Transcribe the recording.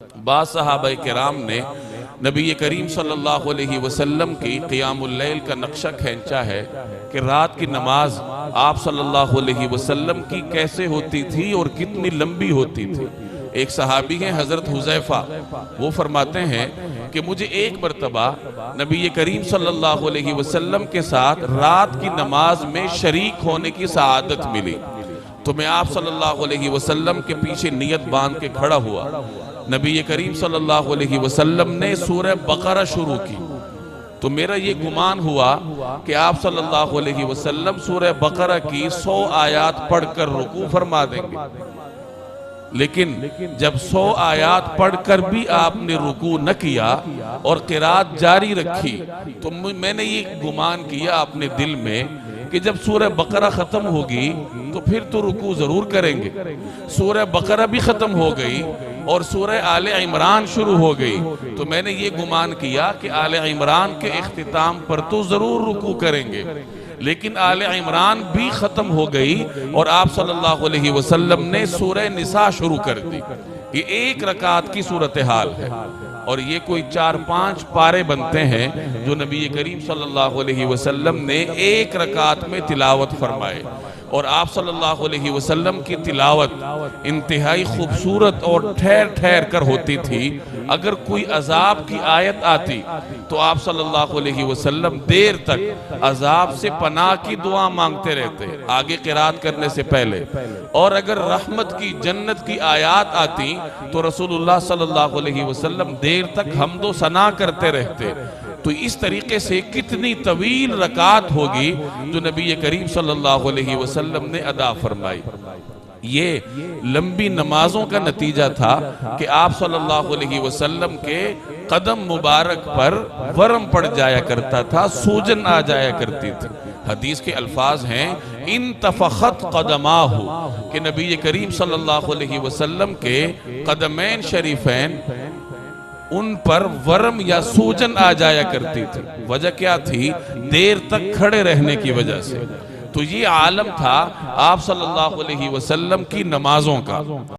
बाद सहाबा किराम ने नबी करीम सल्लल्लाहु अलैहि वसल्लम की क़ियामुल लैल का नक्शा खींचा है कि रात की नमाज आप सल्लल्लाहु अलैहि वसल्लम की कैसे होती थी और कितनी लंबी होती थी। एक सहाबी हैं हज़रत हुज़ैफा, वो फरमाते हैं कि मुझे एक मरतबा नबी करीम सल्लल्लाहु अलैहि वसल्लम के साथ रात की नमाज में शरीक होने की सआदत मिली, तो मैं आप सल्लल्लाहु अलैहि वसल्लम के पीछे नियत बांध के खड़ा हुआ। नबी करीम सल्लल्लाहु अलैहि वसल्लम ने सूरह बकरा शुरू की, तो मेरा ये गुमान हुआ कि आप सल्लल्लाहु अलैहि वसल्लम सूरह बकरा की 100 आयात पढ़कर रुकू फरमा देंगे, लेकिन जब 100 आयात पढ़कर भी आपने रुकू न किया और क़िरात जारी रखी, तो मैंने ये गुमान किया अपने दिल में कि जब सूरह बकरा खत्म होगी तो फिर तो रुकू जरूर करेंगे। सूरह बकरा भी खत्म हो गई और सूरह आले इमरान शुरू हो गई, तो मैंने ये गुमान किया कि आले इमरान के इख्तिताम पर तो जरूर रुकू करेंगे, लेकिन आले इमरान भी खत्म हो गई और आप सल्लल्लाहु अलैहि वसल्लम ने सूरह निसा शुरू कर दी। ये एक रकात की सूरत हाल है और ये कोई 4-5 पारे बनते हैं जो नबी करीम सल्लल्लाहु अलैहि वसल्लम ने एक रकात में तिलावत फरमाए। और आप सल्लल्लाहु अलैहि वसल्लम की तिलावत इंतहाई खूबसूरत और ठहर ठहर कर होती थी। अगर कोई अजाब की आयत आती तो आप सल्लल्लाहु अलैहि वसल्लम देर तक अजाब से पनाह की दुआ मांगते रहते आगे क़िरात करने से पहले, और अगर रहमत की जन्नत की आयत आती तो रसूलुल्लाह सल्लल्लाहु अलैहि वसल्लम देर तक हम्दो सना करते रहते। तो इस तरीके से कितनी तवील रकात होगी जो नबी करीम सल्लल्लाहु अलैहि वसल्लम ने अदा फरमाई। ये लंबी नमाजों का नतीजा था कि आप सल्लल्लाहु अलैहि वसल्लम के कदम मुबारक पर वरम पड़ जाया करता था, सूजन आ जाया करती थी। हदीस के अल्फाज हैं इन तफखत कदमाहु, कि नबी करीम सल्लल्लाहु अलैहि वसल्लम के कदमैन शरीफैन उन पर वरम या सूजन आ जाया करती थी। वजह क्या थी? देर तक खड़े रहने की वजह से। तो ये आलम था आप सल्लल्लाहु अलैहि वसल्लम की नमाजों का।